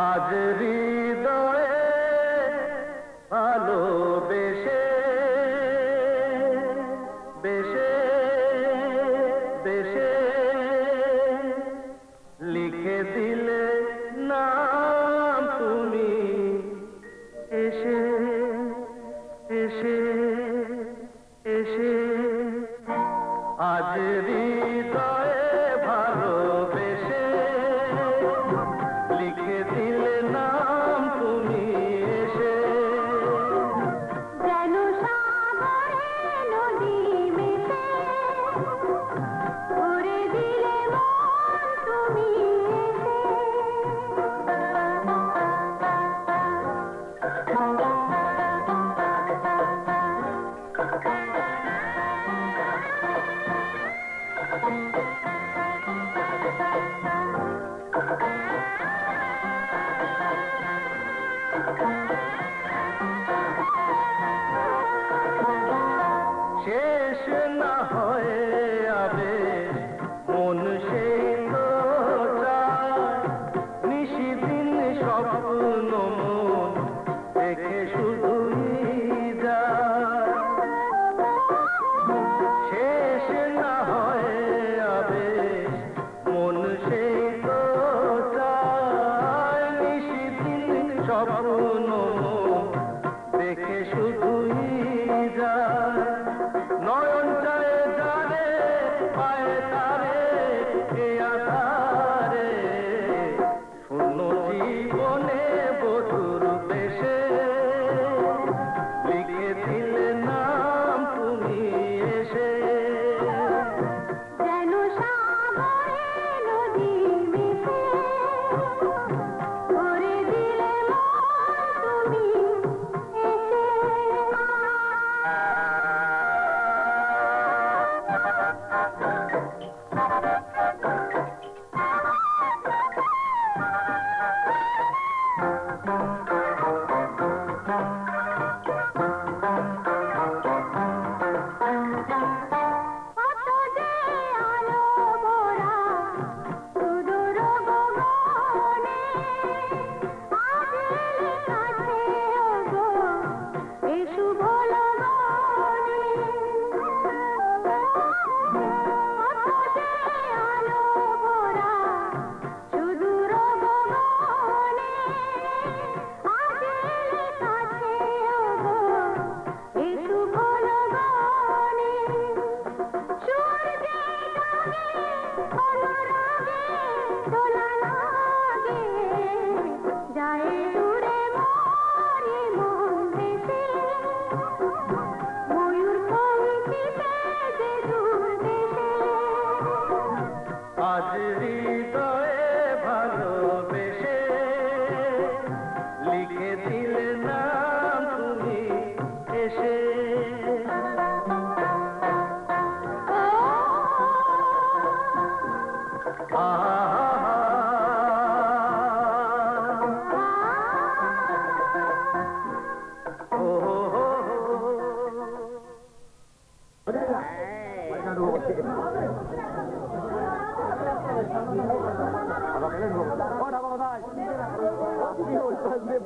আজ হৃদয়ে ভালোবেসে বেশে বেশে লিখে দিলে নাম তুমি এসে এসে এসে আজ হৃদয়ে ভালোবেসে লিখে দিলে নাম তুমি এসে যেন সাগরে নদী মিশে ভরে দিলে মন তুমি শেষ না হয়ে আবে মন সেই তো চায় নিশিদিন স্বপ্ন মন দেখে শুধুই যায় শেষ না হয়ে আবে মন সেই তো চায় নিশিদিন স্বপ্ন মন দেখে শুধুই যায় নয়ন চায় জানে পায়ে তারে এ আধারে শূন্য জীবনে বধুর বেশে লিখে দিলে নাম তুমি এসে যেন সাগরে নদী মিশে ভরে দিলে মন তুমি আজ হৃদয়ে ভালোবেসে লিখে দিলে নাম তুমি এসে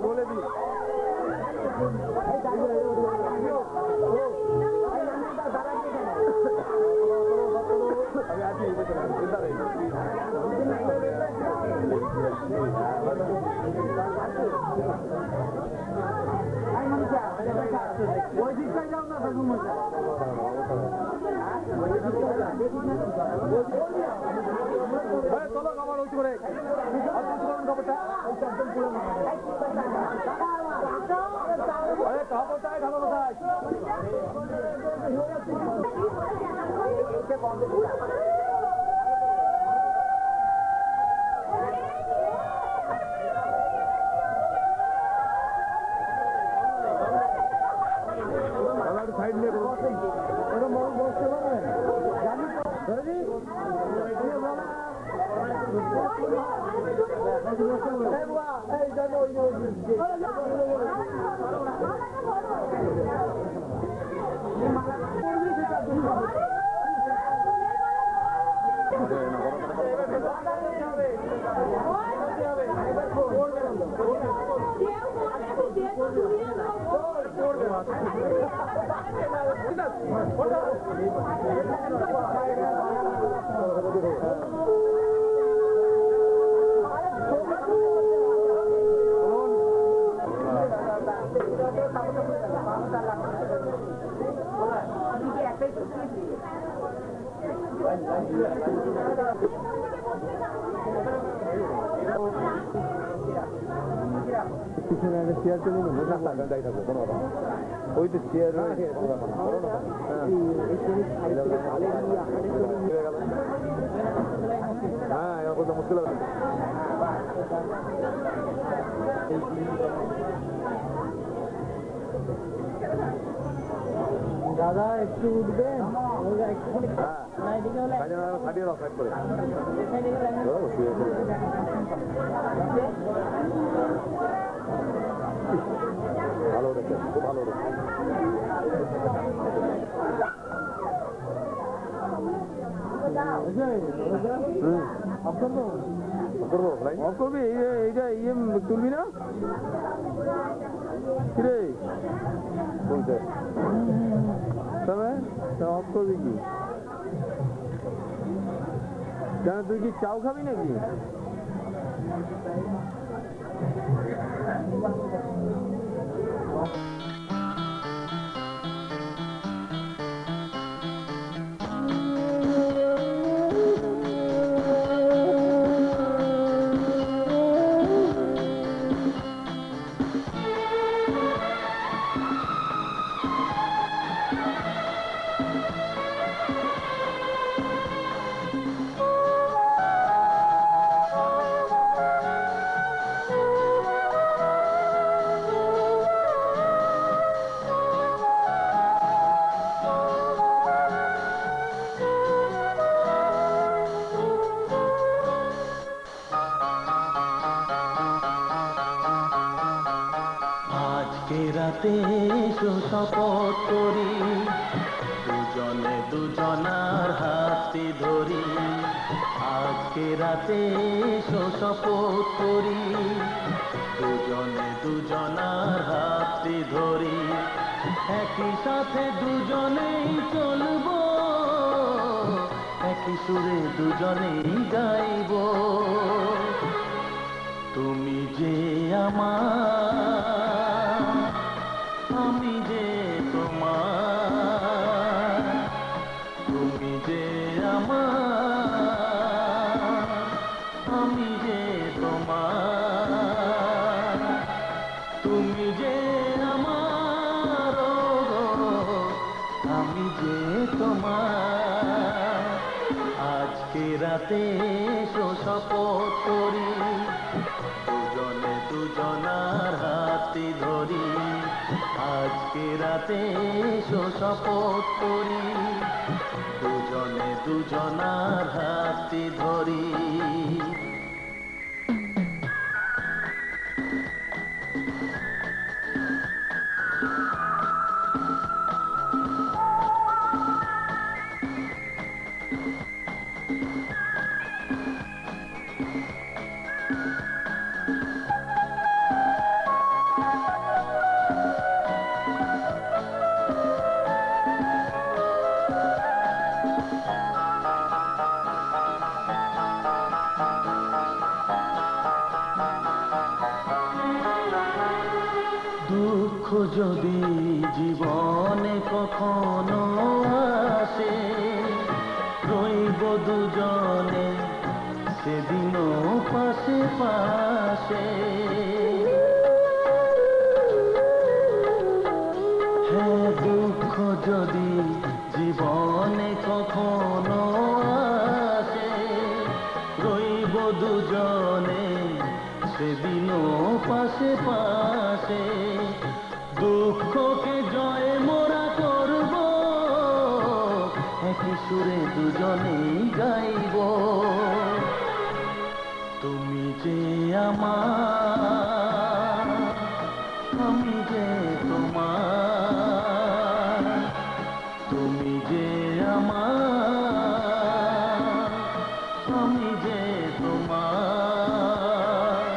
বলে দি ওই দিকটাই যাও না বেগুন মজা চলো আমার ওই করে খবরটা খবরটাই খবরটাই সাইড নিয়ে বসতে পারবেন জানি পিছনে একটা চেয়ার চলে গেল না দাঁড়িয়ে থাকবো কোনো কথা ওই তো চেয়ার হ্যাঁ এরকম তো মুশকিল হবে দাদা একটু উঠবেন ভালো রেখে খুব ভালো রেখে অফ করবি এইটা ইয়ে তুলবি না কিরে বলছে তবে অফ করবি কি কেন তুই কি চাও খাবি নাকি রাতে শপথ করি দুজনে দুজনার হাতে ধরি আজকে রাতে শপথ করি দুজনে দুজনার হাতে ধরি একই সাথে দুজনেই চলবো একই সুরে দুজনেই গাইব তুমি যে আমার আমি যে তোমার তুমি যে আমার আমি যে তোমার তুমি যে আমার আমি যে তোমার আজকে রাতে শপথ করি দুজনে দুজনার হাতে ধরি আজকে রাতে শপথ করি দুজনে দুজনার হাতে ধরি দুঃখ যদি জীবনে কখনো আসে রইব দুজনে সেদিনও পাশে পাশে হ্যাঁ দুঃখ যদি জীবনে কখনো আসে রইব দুজনে সেদিনও পাশে পাশে দুঃখকে জয় মোরা করব একই সুরে দুজনেই গাইব তুমি যে আমার আমি যে তোমার তুমি যে আমার আমি যে তোমার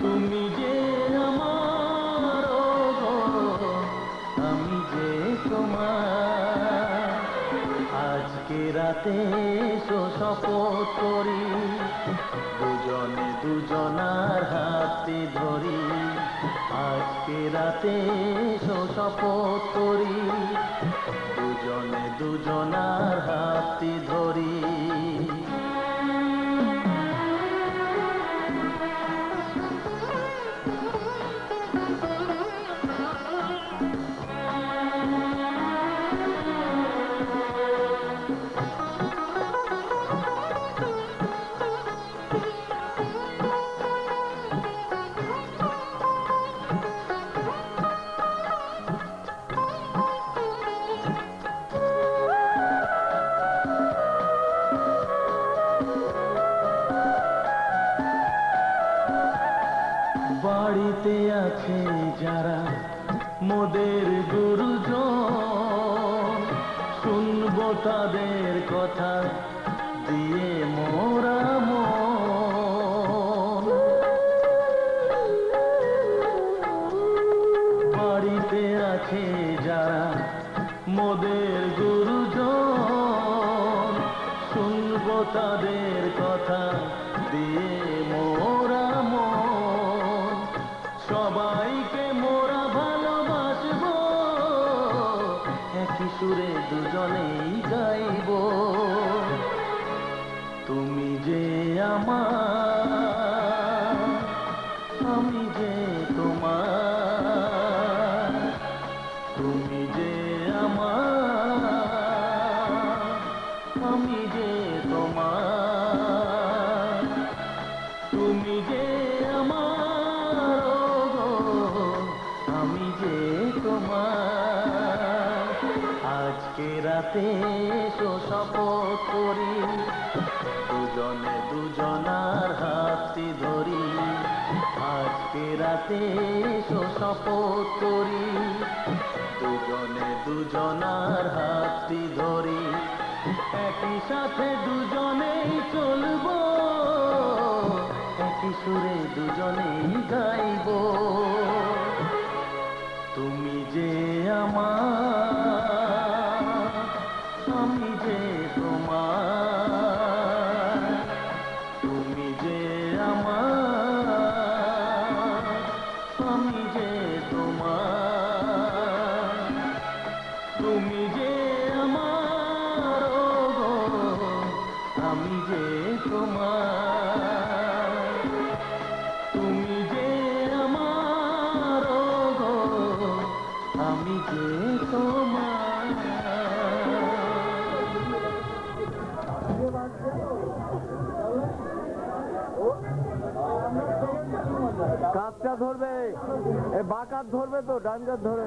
তুমি যে আমার আজকে রাতে এসো শপথ করি, দুজনে দুজনার হাতে ধরি। আজকে রাতে এসো শপথ করি, দুজনে দুজনার হাতে ধরি। বাড়িতে আছে যারা মোদের গুরুজন, শুনবো তাদের কথা দিয়ে মোরা মন। বাড়িতে আছে যারা মোদের গুরুজন, শুনবো তাদের কথা দিয়ে মোরা মন। সবাইকে মোরা ভালোবাসবো, একই সুরে দুজনেই গাইব। তুমি যে আমার, আমি যে তোমার। তুমি যে আমার, আমি যে তোমার। তুমি যে আমার, আমি যে তোমার। আজকে রাতে এসো শপথ করি, দুজনে দুজনার হাতে ধরি। আজকে রাতে এসো শপথ করি, দুজনে দুজনার হাতে ধরি। একই সাথে দুজনেই চলবো, একই সুরে দুজনেই গাইব। তুমি যে আমার, আমি যে তোমার। তুমি যে আমার, আমি যে তোমার। তুমি যে আমার, আমি যে তোমার। তুমি যে আমার, আমি যে তোমার। কাজটা ধরবে, এ বাঁকাত ধরবে তো, ডান কাত ধরে।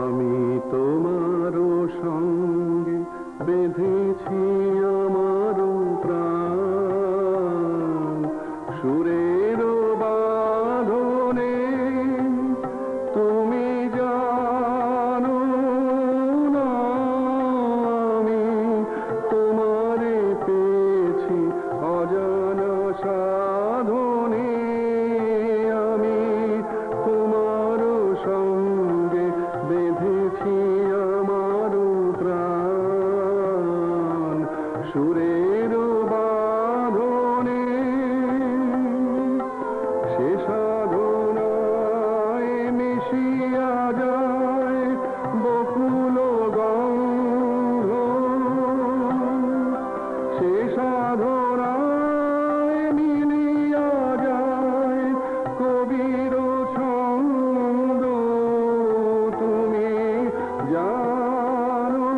আমি তোমারও সঙ্গে বেঁধেছি আমারও প্রাণ, সুরেরও বাঁধনে তুমি জানো না আমি তোমারে পেয়েছি অজানা সাধনে। আমি তোমারও সঙ্গে বেঁধেছি আমারও প্রাণ, সুরের বাঁধনে। সে সাধনায় মিশিয়া যায় বকুল গন্ধ, সে সাধনায় মিলিয়া যায় কবির ছন্দ। তুমি জানো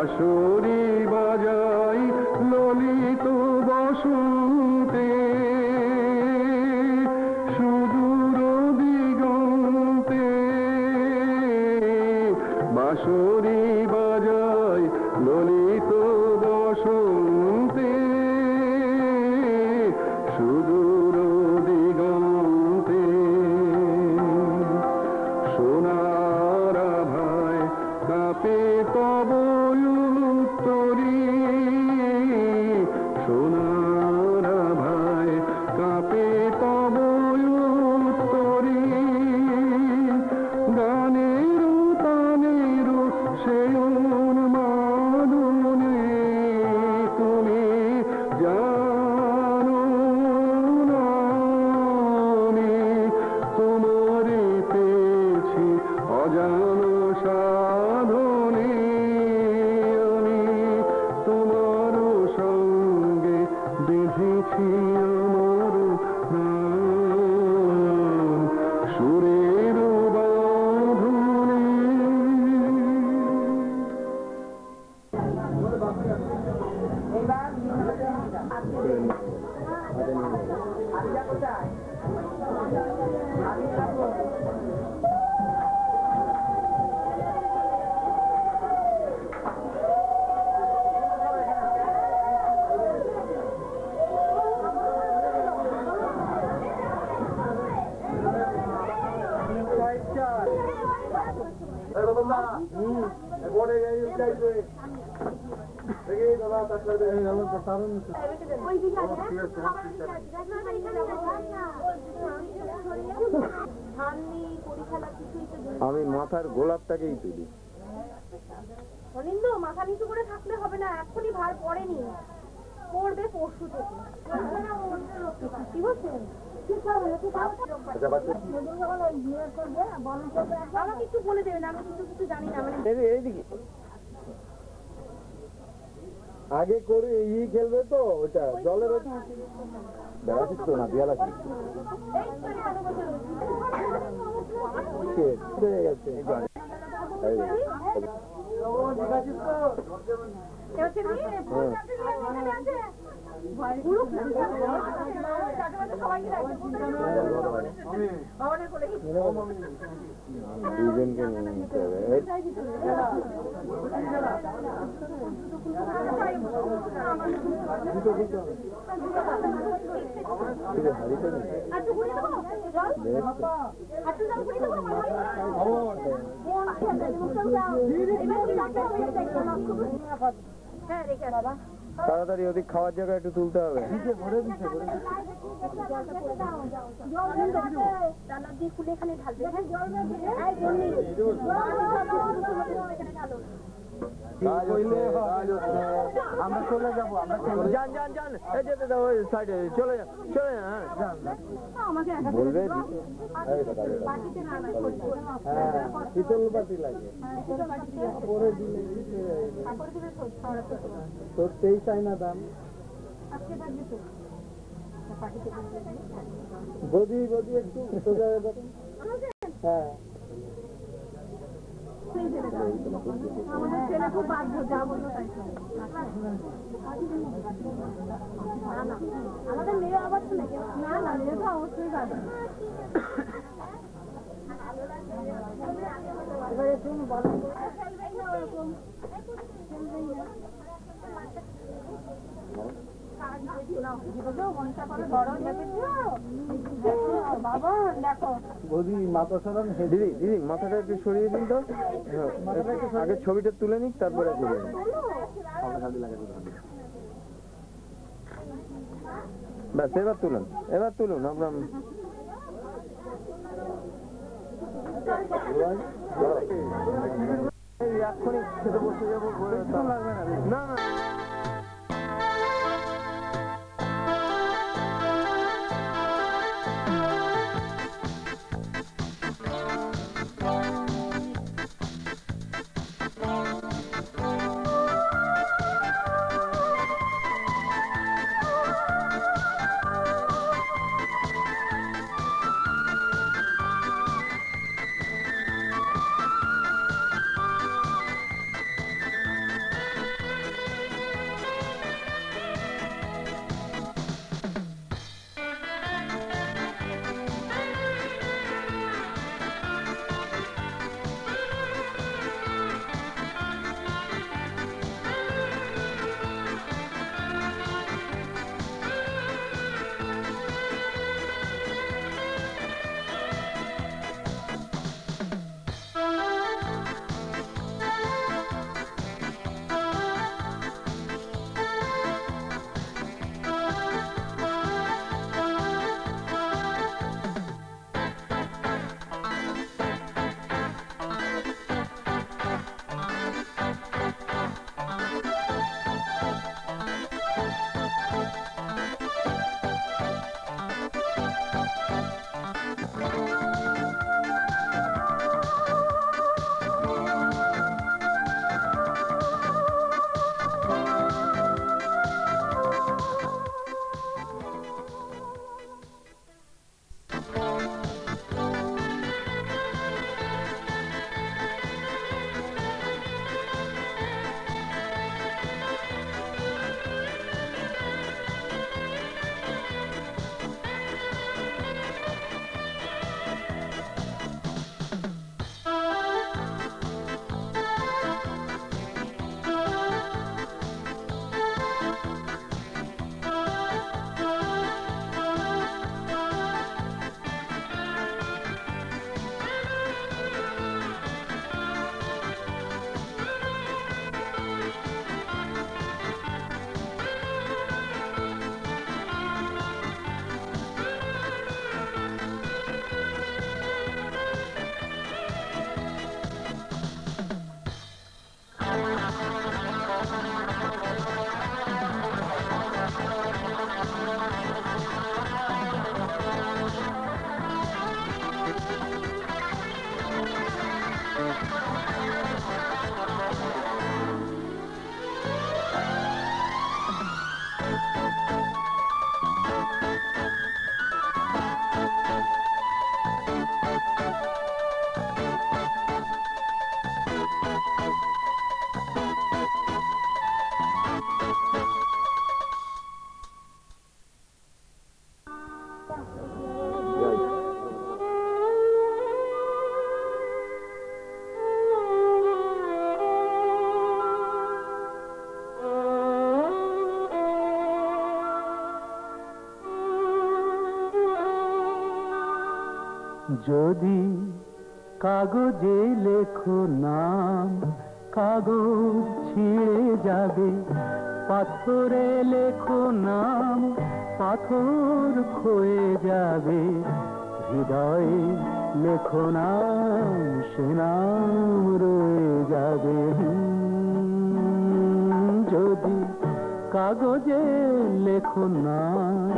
বাঁশরি বাজাই ললিত বসন্তে সুদূর দিগন্তে বাঁশরি বাজাই ললিত বসন্তে সুদূর দিগন্তে সোনার আভায় কাঁপে তব উত্তরী সোনার আভায় কাঁপে তব উত্তরী গানের তানের সে উন্মাদনে তুমি জানো না আমি তোমারে পেয়েছি অজানো সাধনে আমি তোমার সঙ্গে বেঁধেছি আমার প্রাণ সুরের বাঁধনে আমি মাথার গোলাপটাকেই তুলি। অনিন্দ মাথা নিচু করে থাকলে হবে না, এখনই ভার পড়েনি, পড়বে পরশু থেকে। কি বলছেন? আমাকে একটু বলে দেবেন, আমি কিন্তু কিছু জানি না। মানে এইদিকে আগে করে খেলবে তো ওটা জলের বেড়াচ্ছিস তো না দিয়া লাগছে দুজনকে নিয়ে নিতে হবে। তাড়াতাড়ি ওদিক খাওয়ার জায়গা একটু তুলতে হবে। আমরা চলে যাবো, যান যান যান, যেতে দাও ওই সাইডে, চলে যান চলে যান। বলবে হ্যাঁ পিতল বাটি লাগে পরে দিলে তোর 23 আইনা দাম বদি বদি একটু সোজা হ্যাঁ আমাদের ছেলে খুব বাধ্য, যা বললো তাই। আমাদের মেয়ে আবার শুনে না, না মেয়ে তো অবশ্যই বাধ্য। এবারে তুমি বলো বৌদি মাথা সরান। দিদি দিদি মাথাটা একটু সরিয়ে দিন তো, আগে ছবিটা তুলে নিক তারপরে তুলে নিন। ব্যাস এবার তুলুন, এবার তুলুন। আপনার এক্ষুনি খেতে বসে যাবো, লাগবে না না। যদি কাগজে লেখো নাম কাগজ ছিঁড়ে যাবে, পাথরে লেখো নাম পাথর ক্ষয়ে যাবে, হৃদয়ে লেখো নাম সে নাম রয়ে যাবে। যদি কাগজে লেখো নাম।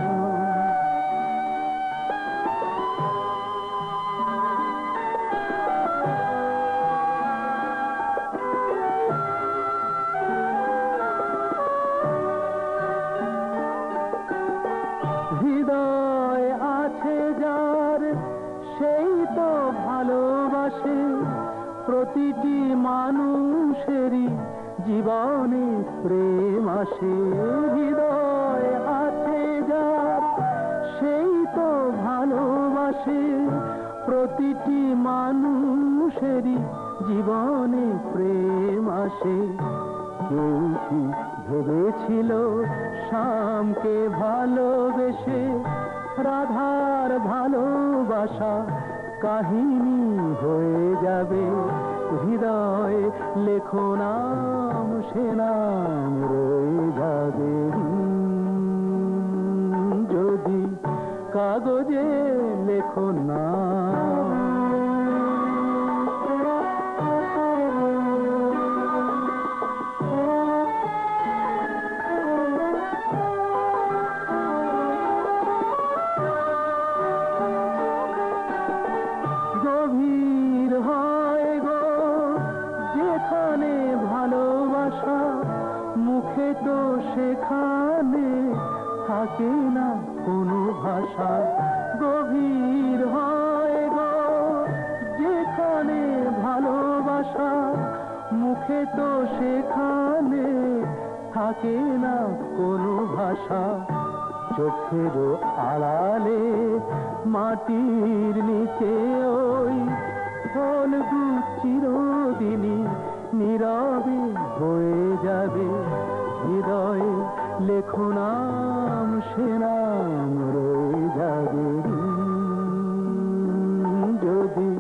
হৃদয় আছে যার সেই তো ভালোবাসে, প্রতিটি মানুষেরই জীবনে প্রেম আসে। হৃদয় আছে যার সেই তো ভালোবাসে, প্রতিটি মানুষেরই জীবনে প্রেম আসে। কেউ কি ভেবেছিল শ্যামকে ভালোবেসে রাধার ভালোবাসা কাহিনী হয়ে যাবে, হৃদয় লেখো নাম সে নাম রয়ে যাবে। যদি কাগজে লেখো নাম। গভীর হয় গো যেখানে ভালোবাসা, মুখে তো সেখানে থাকে না কোনো ভাষা। গভীর হয় গো যেখানে ভালোবাসা, মুখে তো সেখানে থাকে না কোনো ভাষা। চোখের আড়ালে মাটির নিচে ওই ফলগু চিরদিনই নীরবে হয়ে যাবে, হৃদয়ে লেখো নাম সে নাম রয়ে যাবে। যদি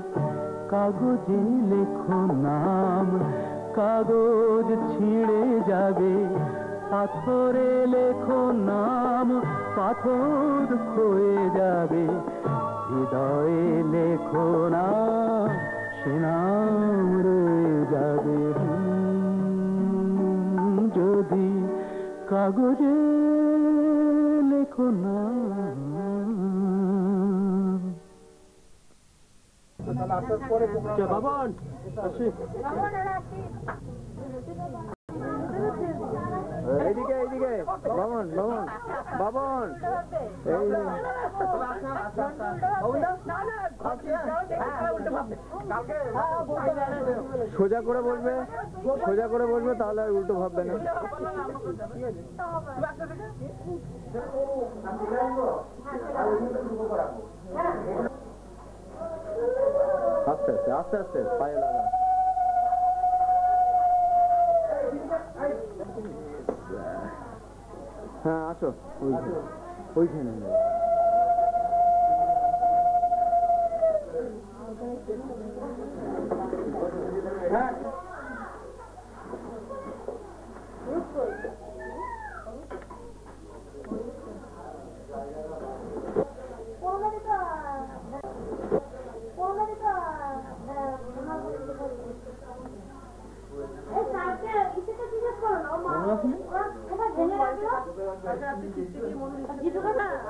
কাগজে লেখো নাম কাগজ ছিঁড়ে যাবে, পাথরে লেখো নাম পাথর ক্ষয়ে যাবে, হৃদয়ে লেখো নাম সে নাম রয়ে যাবে। যদি কাগজে লেখো নাম। বাবন আসি। এইদিকে এইদিকে বামন বামন বামন এই সোজা করে বলবে, সোজা করে বলবে, তাহলে আর উল্টো ভাববে না। আস্তে আস্তে আস্তে আস্তে পায়ে লাগা। হ্যাঁ আসো ওইখানে।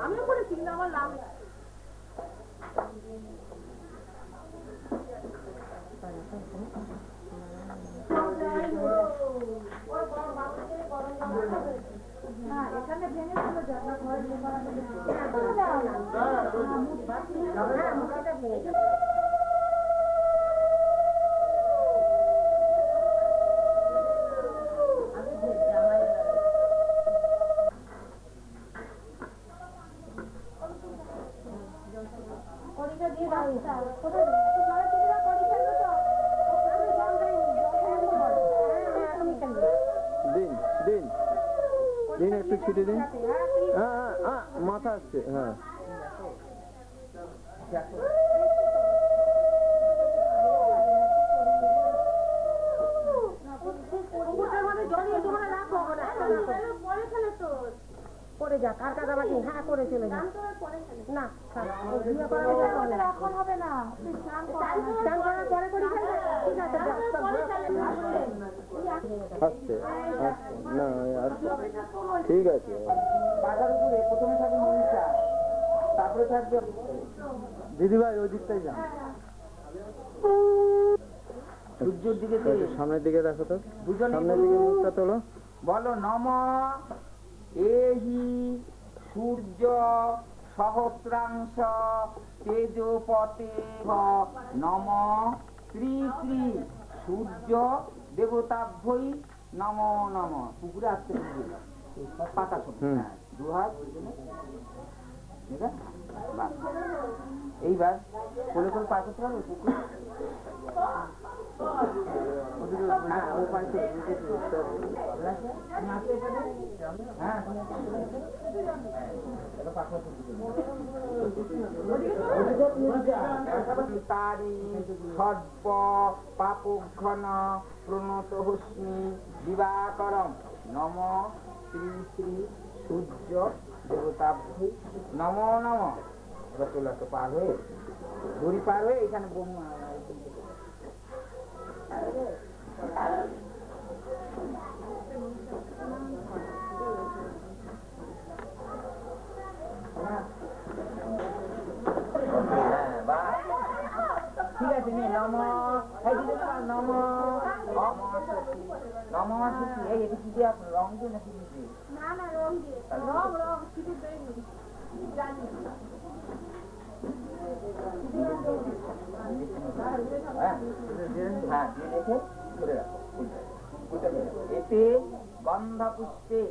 আমিও করেছি কিন্তু আমার লাভ এখানে ভেঙে ছিল দিন একটু ছিটে দিন। মাথা আসছে। হ্যাঁ করে যা, কার কাজ আমাকে হ্যাঁ করে চলে যা। না থাক, ও বিয়ে করার কথা হলে এখন হবে না, স্নান করার পরে করি ফেলবে। ঠিক আছে যা, আস্তে আস্তে, না আস্তে, ঠিক আছে। পাতার উপরে প্রথমে থাকবে মনীষা, তারপরে থাকবে দিদিভাই ওই দিকটাই যান, সূর্যের দিকে একটু সামনের দিকে দেখো তো, দুজনে সামনের দিকে মুখটা তোলো। বলো নম এহি সূর্য সহস্রাংশ তেজপতে নম শ্রী শ্রী সূর্য দেবতাভ্যই নম নম। পুকুরে আসতে পাতা শোনো, হ্যাঁ, দু হাত ঠিক আছে। বাহ। এইবার কোলে করে পার করতে পারবে পুকুর? হ্যাঁ, ও পারে তো হ্যাঁ, তারি সর্ব পাপঘন প্রণত হস্মি দিবাকরম নম শ্রী শ্রী সূর্য দেবতাভ্যই নম নম। এবার চলে আসতো পার হয়ে, দড়ি পার হয়ে এখানে ঠিক আছে নে নম নম নম সতী। এই এটা কি দিয়ে রং দিয়ে নাকি দিতে? না না রং দিয়ে, রং রং কিছু দেয়নি জানি। হ্যাঁ দিয়ে রেখে ধরে রাখো। এতে গন্ধপুষ্পে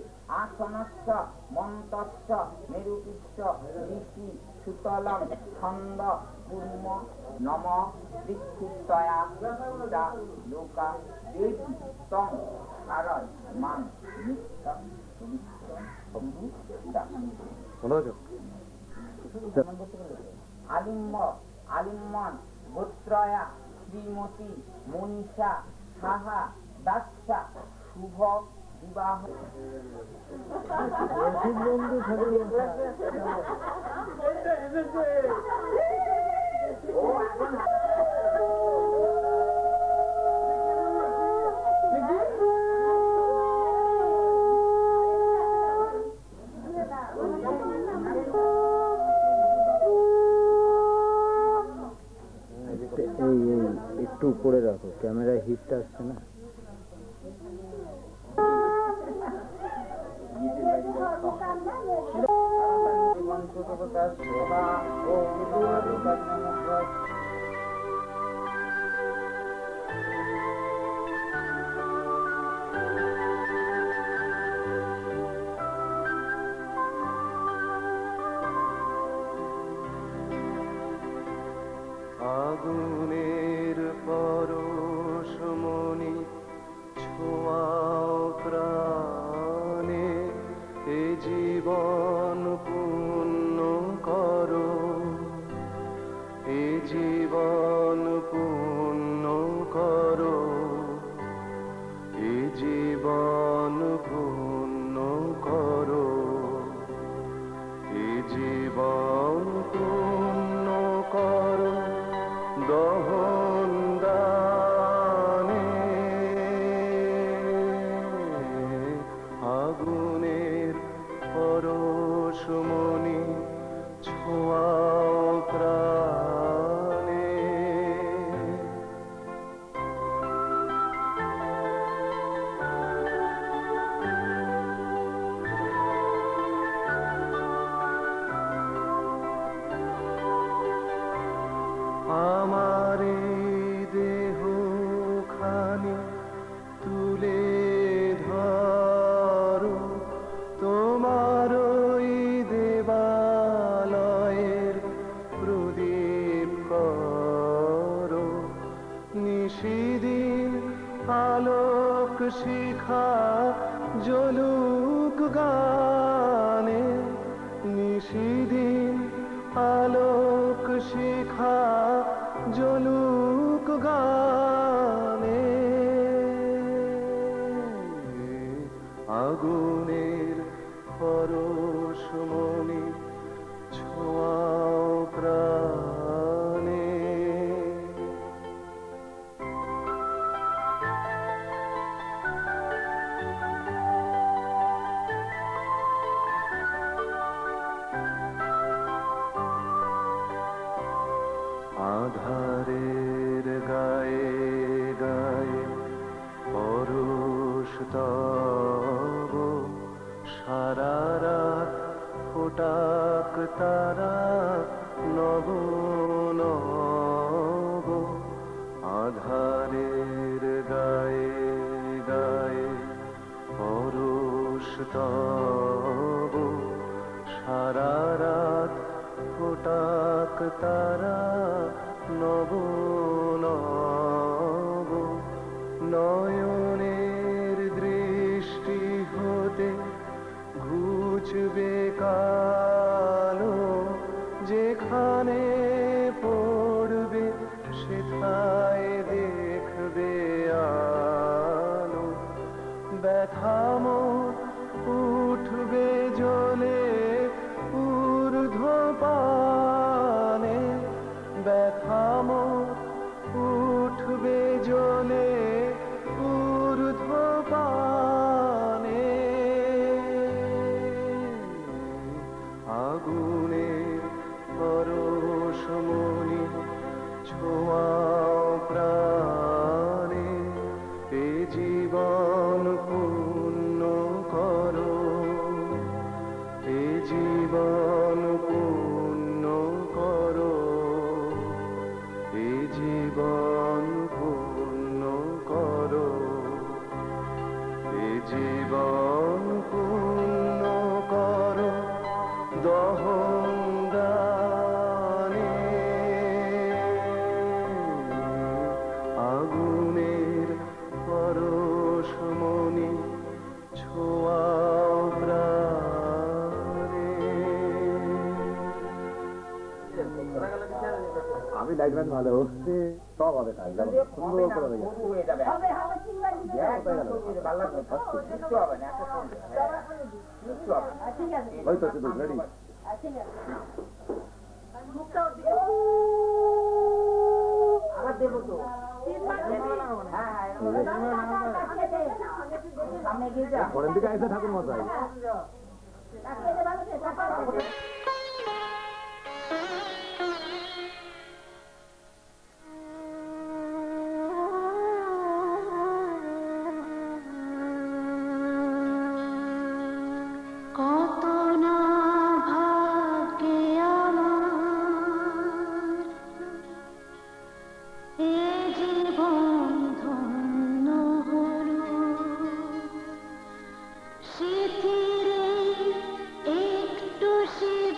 আসনস্য মন্তস্য মেরুপিষ্ঠ ঋষি সুতলম ছন্দ কুর্ম নম দীক্ষিতয়া সীতা লোকা দেবী তং কারয় মান নিত্য পবিত্র বন্ধু আলিম্মন গোত্রয়া শ্রীমতী মনীষা সাহা দাসা শুভ বিবাহ। একটু উপরে রাখো, ক্যামেরায় হিটটা আসছে না। আগুনের পরশমণি ছোঁয়াও প্রাণে, এ জীবন পূর্ণ করো, এ জীবন পূর্ণ করো, এ জীবন পূর্ণ করো, এ জীবন পূর্ণ করো দহন দানে। আগুনের পরশমণি ছোঁয়াও প্রাণে। আমার দেহ খানি তুলে ধরো, তোমার ওই দেবালয়ের প্রদীপ করো, নিশিদিন আলোক শিখা জ্বলুক গানে, নিশিদিন আলোক শিখা জ্বলুক গানে। আগুনের পরশমণি ছোঁয়াও প্রাণে। আধারের গায়ে গায়ে পরশ তব, সারা রাত ফোটাক তারা নব নব। আধারের গায়ে গায়ে পরশ তব, সারা রাত ফোটাক তারা নব নব। নয়নের দৃষ্টি হতে ঘুচবে কালো, যেখানে পড়বে সেথায় দেখবে আলো। ব্যথা মোর উঠবে জ্বলে ঊর্ধ্ব পানে, ব্যথা মোর উঠবে জ্বলে ঊর্ধ্ব পানে। আগুনের পরশমণি ছোঁয়াও প্রাণে, এ জীবন পূর্ণ করো, এ জীবন পূর্ণ করো, এ জীবন পূর্ণ করো, এ জীবন পূর্ণ করো দহন দানে। আগুনের পরশমণি ছোঁয়াও প্রাণে। আমি লাইটম্যান ভালো হচ্ছে সব হবে কাজ, সুন্দর করে হবে। হয়ে যাবে হবে হবে সিঙ্গার দিতে ভালো লাগবে কিচ্ছু হবে না, একটা কিচ্ছু হবে না। ঠিক আছে ওই তো শুধু রেডি। ঠিক আছে মুখটা ওর দিকে আবার দেবো তো। তিনবার দিবি? হ্যাঁ হ্যাঁ তাকিয়ে দে। সামনে গিয়ে যা। পরের দিকে আসে ঠাকুর মশাই। তাকিয়ে দে ভালো করে, তাকাও। কত না ভাগ্যে আমার এ জীবন ধন্য হলো, স্মৃতির একটু শিব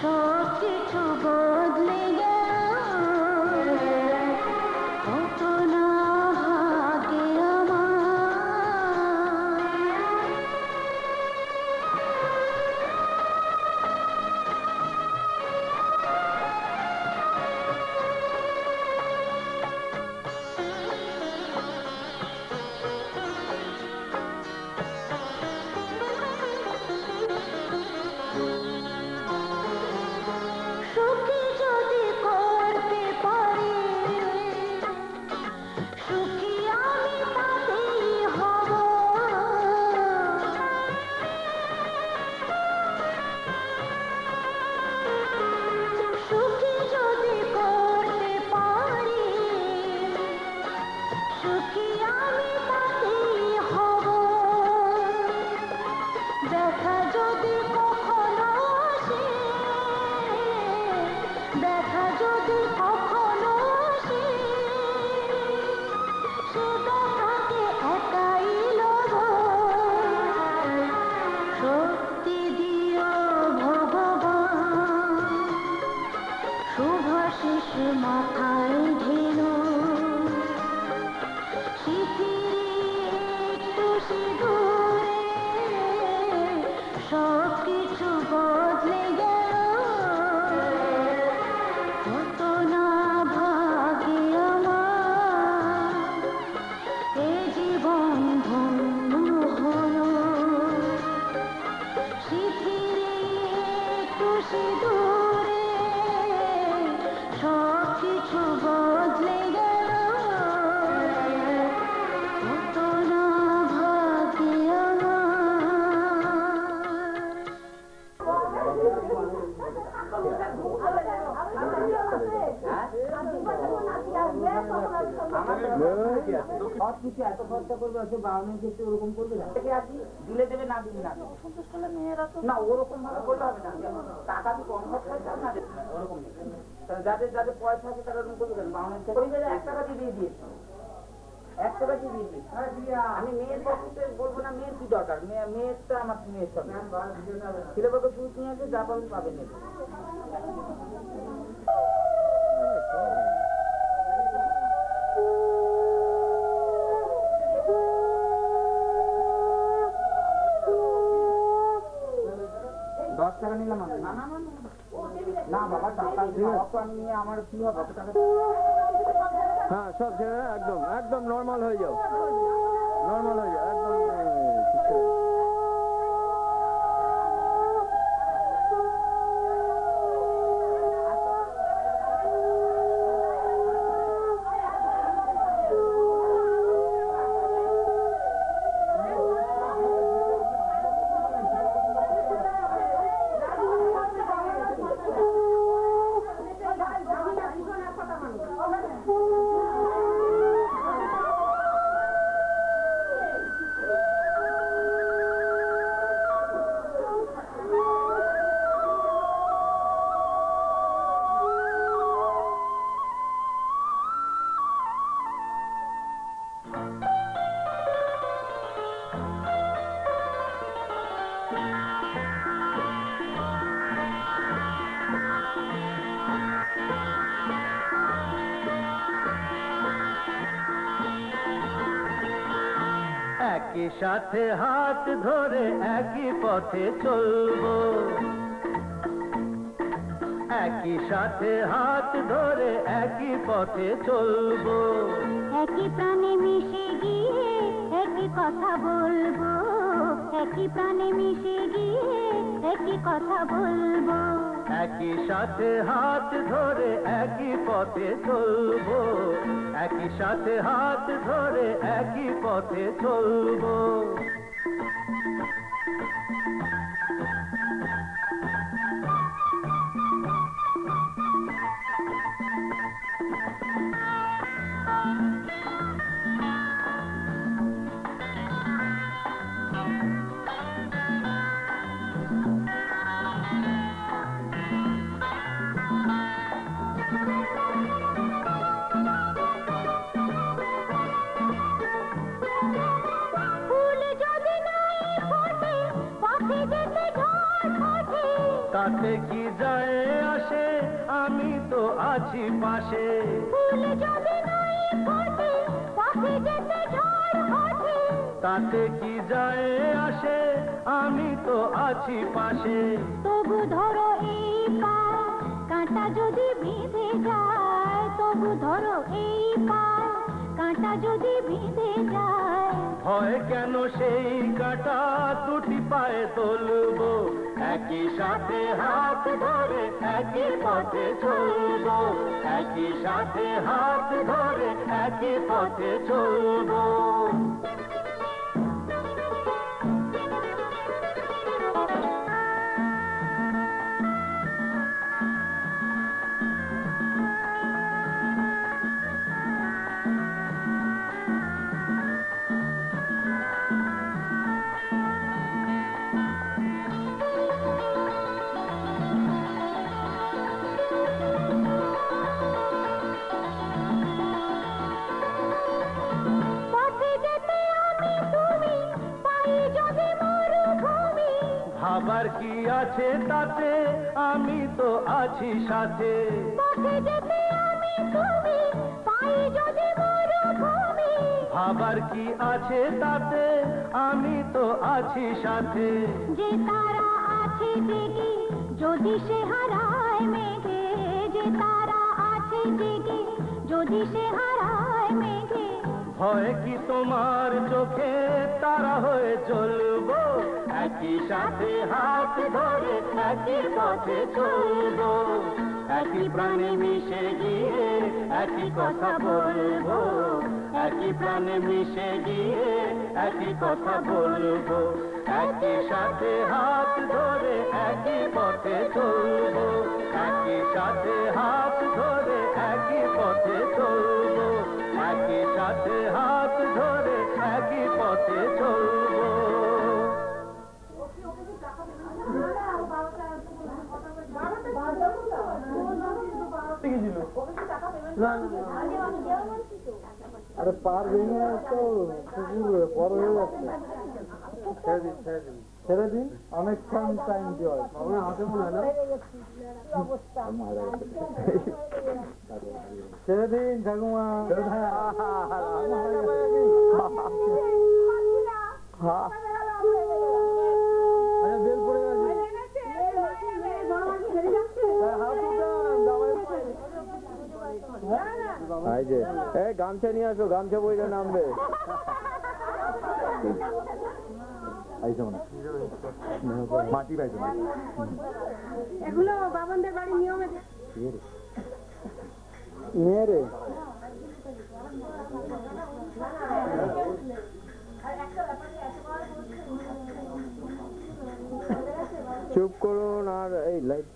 সব কিছু বদলে গেল, কত না ভাগে আমার। সুখী যদি করতে পারি, সুখী আমি তাতেই হব। সুখী যদি করতে পারি, সুখী আমি তাতেই হব। দেখা যদি কখনো আসে, দেখা যদি কখনো আসে, সে দেখাকে একাই লব। শক্তি দিও ভগবান, শুভাশিস মাথায় ঢেলো। শিথিরে একটু সিঁদুরে সব কিছু বদলে গেল, কত না ভাগে আমার। এ জীবন ধন্য হলো, শিথিরে একটু সিঁদুরে সব কিছু বদলে গেল, কত না ভাগে আমার। সব কিছু এত খরচা করবে, হচ্ছে বাউনের ক্ষেত্রে ওরকম করবে না। দিলে দেবে, না দিলে না দেবে। সন্তোষ করলে মেয়েরা তো না ওরকম ভাবে করলে হবে না। টাকা তো কম খরচ করতে হবে না, ওরকম নেই। যাদের যাদের পয়সা আছে তারা ওরকম করবে কেন? বাউনের ক্ষেত্রে 1 টাকা দিয়ে দিয়েছে, 1 টাকা দিয়ে দিয়ে দিয়েছে। আমি মেয়ের পক্ষে বলবো না, মেয়ের কি দরকার, মেয়েরটা আমার মেয়ের সঙ্গে ছেলেবাকে সুচ নিয়ে আসে, যা পাবেন পাবেন নেবে। দশ টাকা নিলাম আমি। না না না বাবা, টাকা আমি নিয়ে আমার কি হবে অত টাকা? হ্যাঁ সব ছেড়ে একদম একদম নর্মাল হয়ে যাও, নর্মাল হয়ে যাও একদম। একই সাথে হাত ধরে একই পথে চলবো, একই সাথে হাত ধরে একই পথে চলবো। একই প্রাণে মিশে গিয়ে একই কথা বলবো, একই প্রাণে মিশে গিয়ে একই কথা বলবো। একই সাথে হাত ধরে একই পথে চলবো, একই সাথে হাত ধরে একই পথে চলবো। ফুল যদি তাতে কি যায় আসে, আমি তো আছি পাশে। ফুল যদি নাই ফোটে, পথে যেতে ঝড় ওঠে। তাতে কি যায় আসে, আমি তো আছি পাশে। তবু ধরো এই পা, কাঁটা যদি বিঁধে যায়। তবু ধরো এই পা, কাঁটা যদি বিঁধে যায়। ভয় কেন সেই কাঁটা, দুটি পায়ে তুলবো, একই সাথে হাত ধরে একই পথে চলবো। একই সাথে হাত ধরে একই পথে চলবো। পথে যেতে আমি তুমি, পাই যদি মরুভূমি। ভাবার কি আছে তাতে, আমি তো আছি সাথে। পথে যেতে আমি তুমি, পাই যদি মরুভূমি। ভাবার কি আছে তাতে, আমি তো আছি সাথে। যে তারা আছে জেগে, যদি সে হারায় মেঘে। যে তারা আছে জেগে, যদি সে হারায় মেঘে। ভয় কি তোমার চোখে, তারা হয়ে চলবো, একই সাথে হাত ধরে একই পথে চলবো। একই প্রাণে মিশে গিয়ে একই কথা বলবো। একই প্রাণে মিশে গিয়ে একই কথা বলবো। একই সাথে হাত ধরে একই পথে চলবো। একই সাথে হাত ধরে একই পথে চলবো। একই সাথে হাত ধরে একই পথে চলবো। আরে পার ভেঙে তো কুকুর বড় হয়ে যাচ্ছে। ছেড়ে দিন, অনেকক্ষণ টাইম দেওয়া হয়। আমার হাতে মনে হয় না। ছেড়ে দিন ঠাকুমা। আচ্ছা বেল পড়ে গেছে। এই যে এই গামছা নিয়ে আসো, গামছা বইটা নামবে। মাটি পাইছো না এগুলো বাবানদের বাড়ির নিয়মে নিয়ে রে। চুপ করুন। আর এই লাইট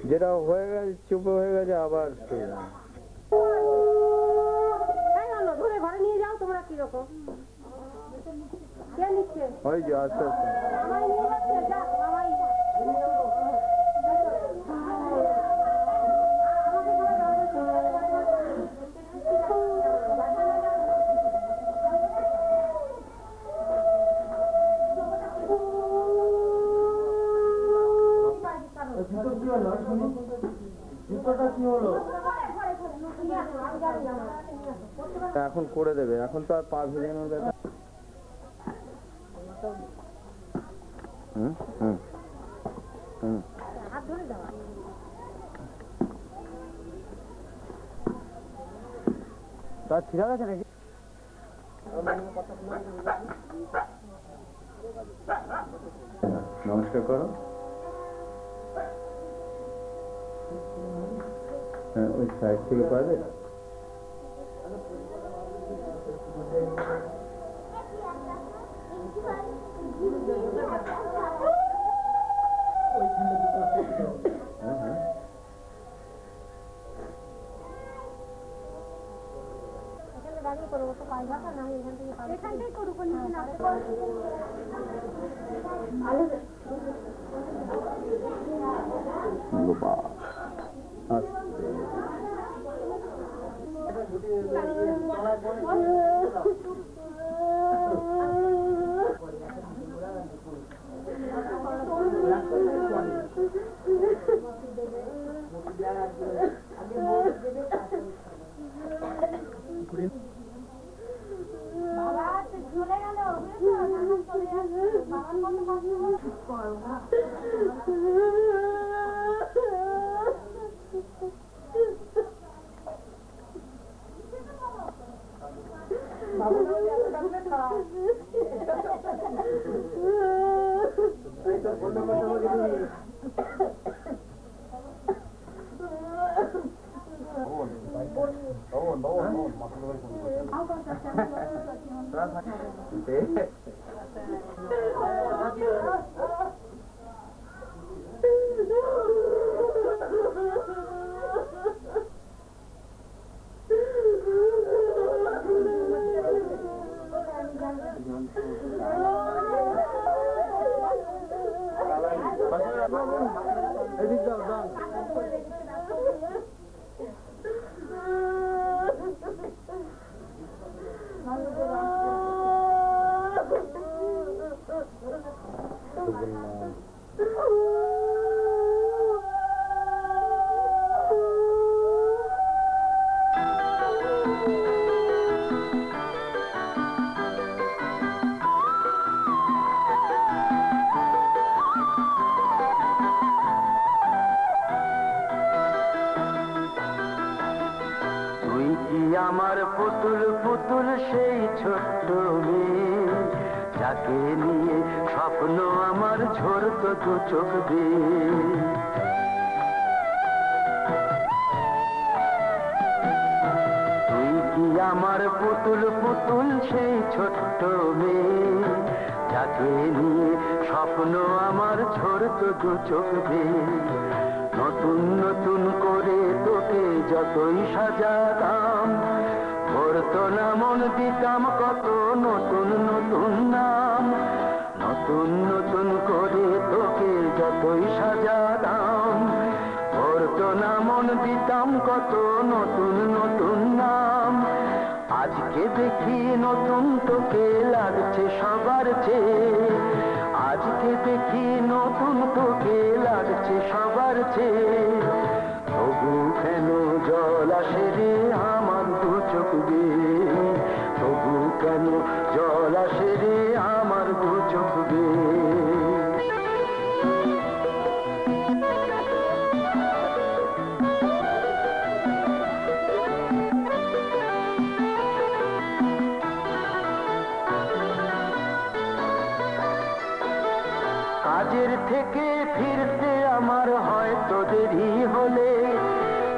যেটা হয়ে গেছে, চুপ হয়ে গেছে আবার। ধরে ঘরে নিয়ে যাও। তোমরা কিরকম কে নিচ্ছে? ওই যে আস্তে আস্তে। মামাই নিয়ে যাচ্ছে। যা মামাই। জুতোটা কি হলো? এখন করে দেবে, এখন তো আর পা ভেজানোর ব্যাপার। হাত ধরে যাওয়া। তার ছিঁড়া গেছে নাকি? নমস্কার করো। হ্যাঁ, ওই সাইড থেকে পারবে। এখানটাই করুক। আমার পুতুল পুতুল সেই ছোট্ট মেয়ে, যাকে নিয়ে স্বপ্ন আমার ঝরত দু চোখ দিয়ে। তুই কি আমার পুতুল পুতুল সেই ছোট্ট মেয়ে, যাকে নিয়ে স্বপ্ন আমার ঝরত দু চোখ দিয়ে। নতুন নতুন করে তোকে যতই সাজাতাম, ভরতো না মন দিতাম কত নতুন নতুন নাম। নতুন নতুন করে তোকে যতই সাজাতাম, ভরতো না মন দিতাম কত নতুন নতুন নাম। আজকে দেখি নতুন তোকে লাগছে সবার চেয়ে, আজকে দেখি নতুন তোকে লাগছে সবার চেয়ে। তবু কেন জল আসে রে আমার দু চোখ বেয়ে, তবু কেন জল আসে রে আমার দু চোখ বেয়ে। কাজের থেকে ফিরতে আমার হয়তো দেরি হলে,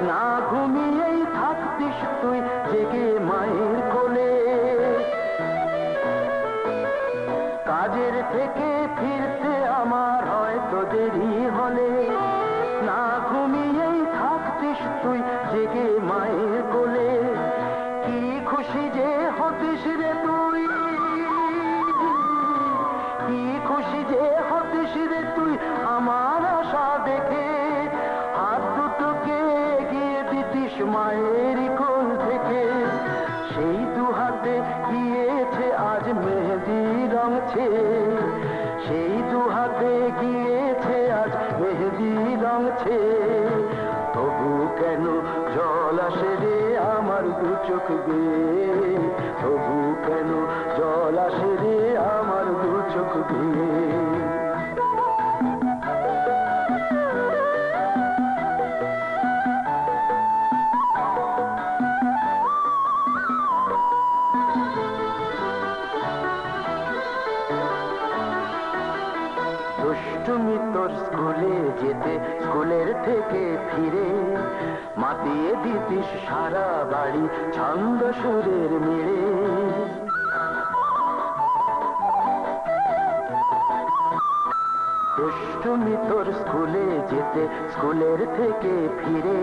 না ঘুমিয়েই থাকতিস তুই জেগে মায়ের কোলে। কাজের থেকে ফিরতে আমার হয়তো দেরি হলে, না ঘুমিয়েই থাকতিস তুই জেগে মায়ের কোলে। কি খুশি যে হতিস রে তুই, কি খুশি যে হতিস রে তুই আমার আশা দেখে। হাত দুটোকে এগিয়ে দিতিস মায়ের কোল থেকে, সেই দু হাতে গিয়েছে আজ মেহেদি রং ছেয়ে। সেই দু হাতে গিয়েছে আজ মেহেদি রং ছেয়ে। তবু কেন জল আসে রে আমার দু চোখ বেয়ে, তবু কেন জল আসে রে আমার দু চোখ বেয়ে। দুষ্টুমি তোর স্কুলে যেতে, স্কুলের থেকে ফিরে মাতিয়ে দিতিস সারা বাড়ি ছন্দ সুরের মেরে। দুষ্টুমি তোর স্কুলে যেতে, স্কুলের থেকে ফিরে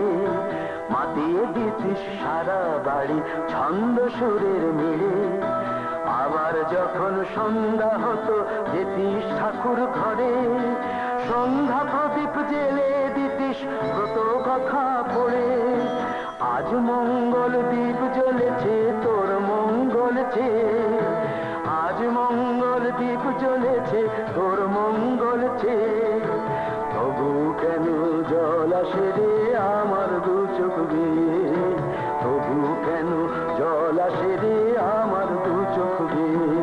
মাতিয়ে দিতিস সারা বাড়ি ছন্দ সুরের মেরে। আবার যখন সন্ধ্যা হতো যেতিস ঠাকুর ঘরে, সন্ধ্যা প্রদীপ জেলে দিতিস ব্রত কথা পড়ে। আজ মঙ্গল দ্বীপ জ্বলেছে তোর মঙ্গল চেয়ে, আজ মঙ্গল দ্বীপ জ্বলেছে তোর মঙ্গল চেয়ে। তবু কেন জল আসে রে আমার দু চোখ বেয়ে, তবু কেন জল আসে রে আমার দু চোখ বেয়ে।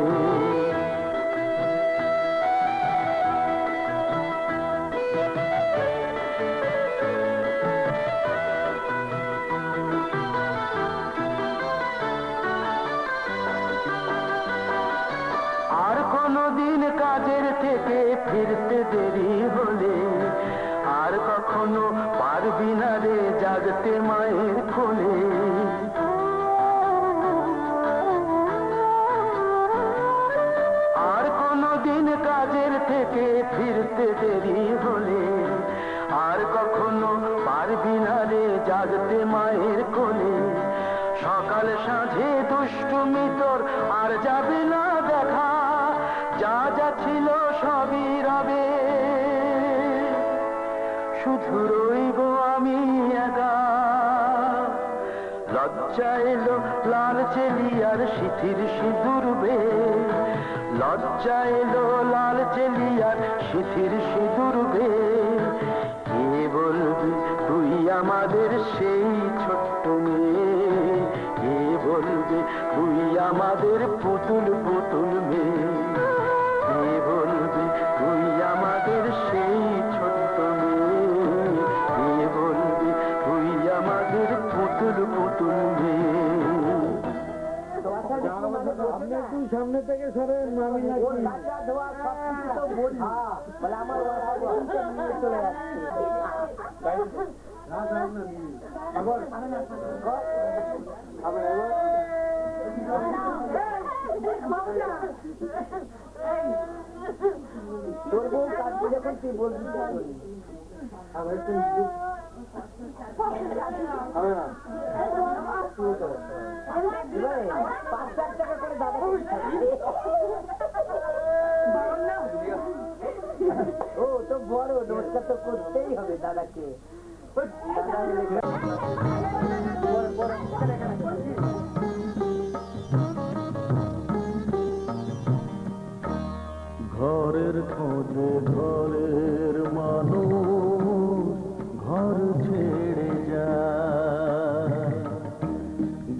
ফিরতে দেরি হলে আর কখনো পারবি না রে জাগতে মায়ের কোলে সকাল সাঁঝে দুষ্টুমি তোর আর যাবে না দেখা যা যা ছিল সবই রবে শুধু রইব আমি একা লজ্জা এলো লাল চেলিয়ার সিথির সিঁদুর বে লজ্জা এলো লাল চেলিয়ার সিথির সিঁদুর বে কে বলবি তুই আমাদের সেই ছোট্ট মেয়ে কে বলবি তুই আমাদের পুতুল পুতুল মেয়ে কে বলবি তুই আমাদের সেই ছোট্ট মেয়ে কে বলবি তুই আমাদের পুতুল পুতুল মেয়ে আপনি একটু সামনে থেকে সরেন আমি তোর বউ কাজটি যখন তুই বলবি টাকা করে দাদা ও তো বড় নমস্কার তো করতেই হবে দাদাকে ঘরের খোঁজে ঘরের মানুষ ঘর ছেড়ে যায়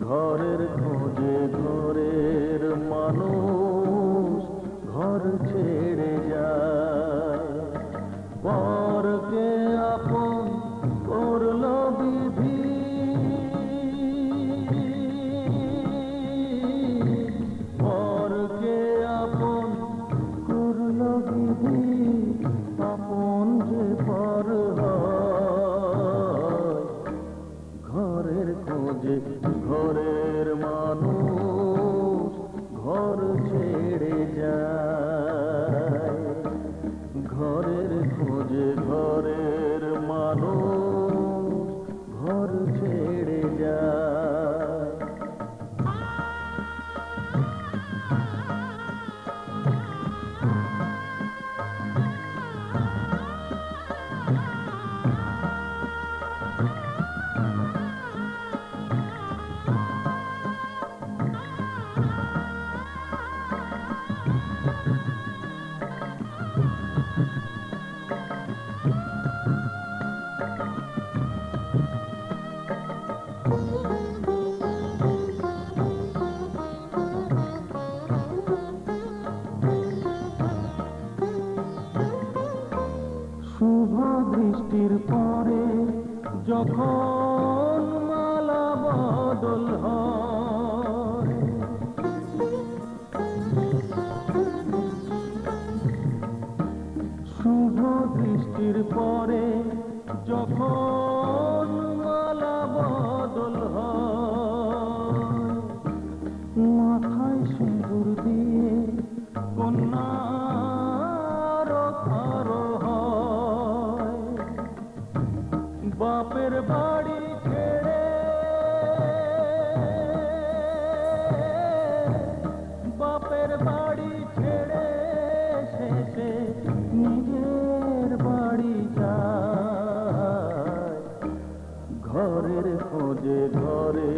ঘরের খোঁজে ঘরের মানুষ ঘর ছেড়ে যায় পরকে আপন করল বিধি পরকে আপন করল বিধি আপন যে পর ঘরের খোঁজে ঘরের মানুষ ঘর ছেড়ে যায় ঘরের খোঁজে ঘরের মানুষ ঘর ছেড়ে যায় শুভ দৃষ্টির পরে যখন মালা বদল হয় শুভ দৃষ্টির পরে যখন মালা বদল হয় মাথায় সিঁদুর দিয়ে কন্যার খারো হয় বাপের বাড়ি ছেড়ে বাপের বাড়ি ছেড়ে শেষে নিজের বাড়ি যায় ঘরের খোঁজে ঘরে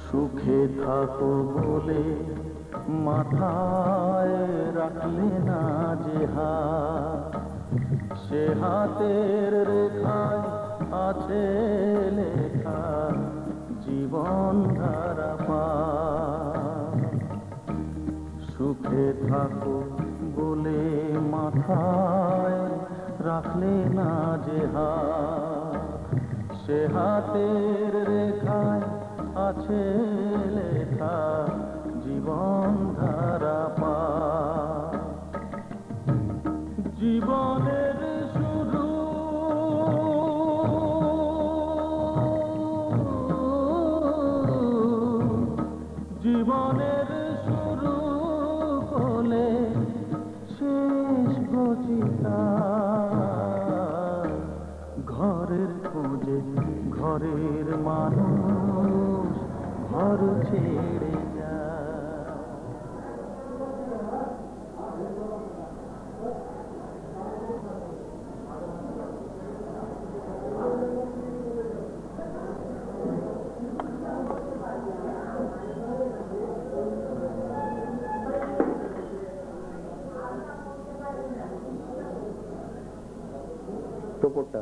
সুখে থাকো বলে মাথায় রাখলে না যে হাত, সে হাতের রেখায় আছে লেখা জীবন ধারা পার। সুখে থাকো বলে মাথায় রাখলে না যে হাত, সে হাতের রেখায় আছে লেখা জীবন ধারা পার। জীবনের শুরু জীবনের শুরু হলে শেষ গচিতা, ঘরের খোঁজে ঘরের মানুষ ঘর ছেড়ে যায়। টোপরটা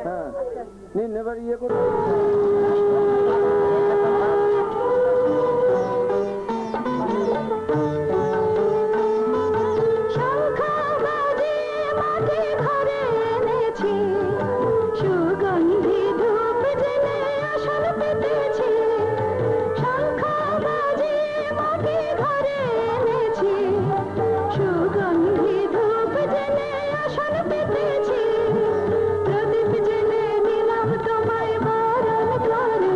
হ্যাঁ নিন এবার ইয়ে করুন। প্রদীপ জেলে নিলাম তোমায় বরণ করে।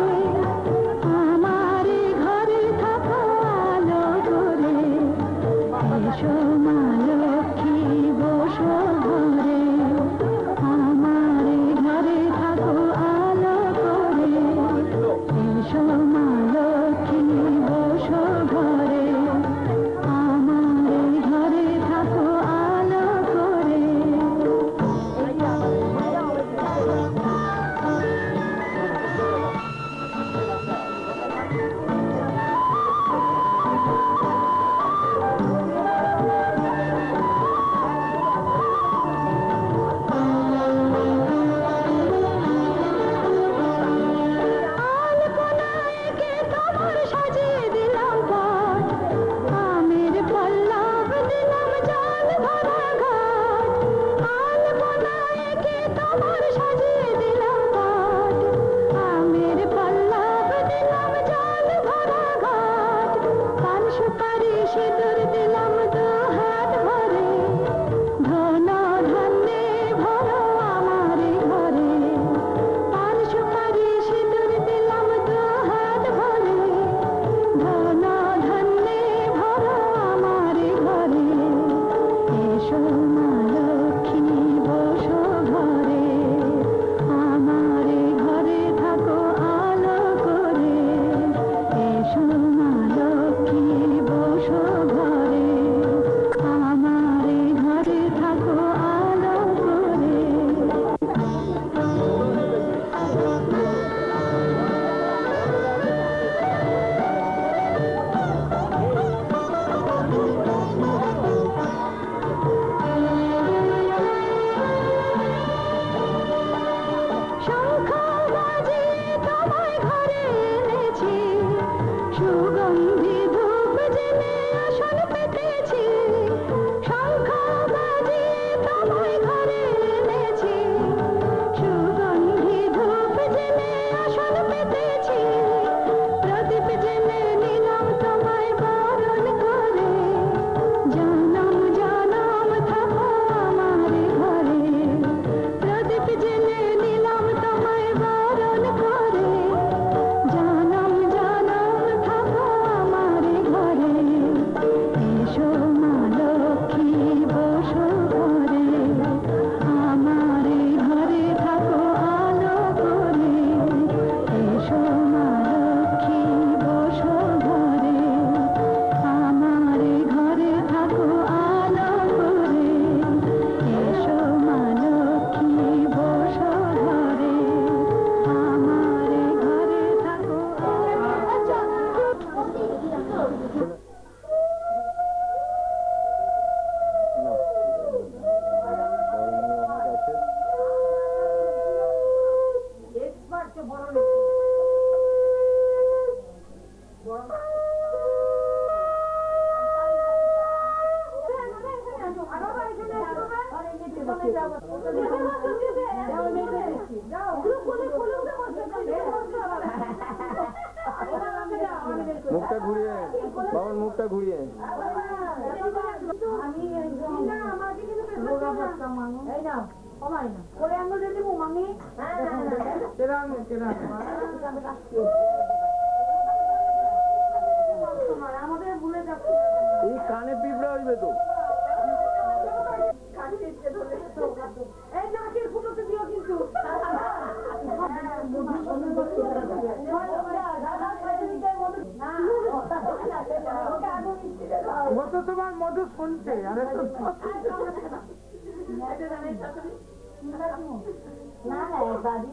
মুখটা ঘুরিয়ে আমাদের ভুলে যাচ্ছে এই কানে পিঁপড়া হইবে তো এই নাকের ফুটোতে দিও কিন্তু তোমার মধু শুনছে আরে তো না না বাড়ি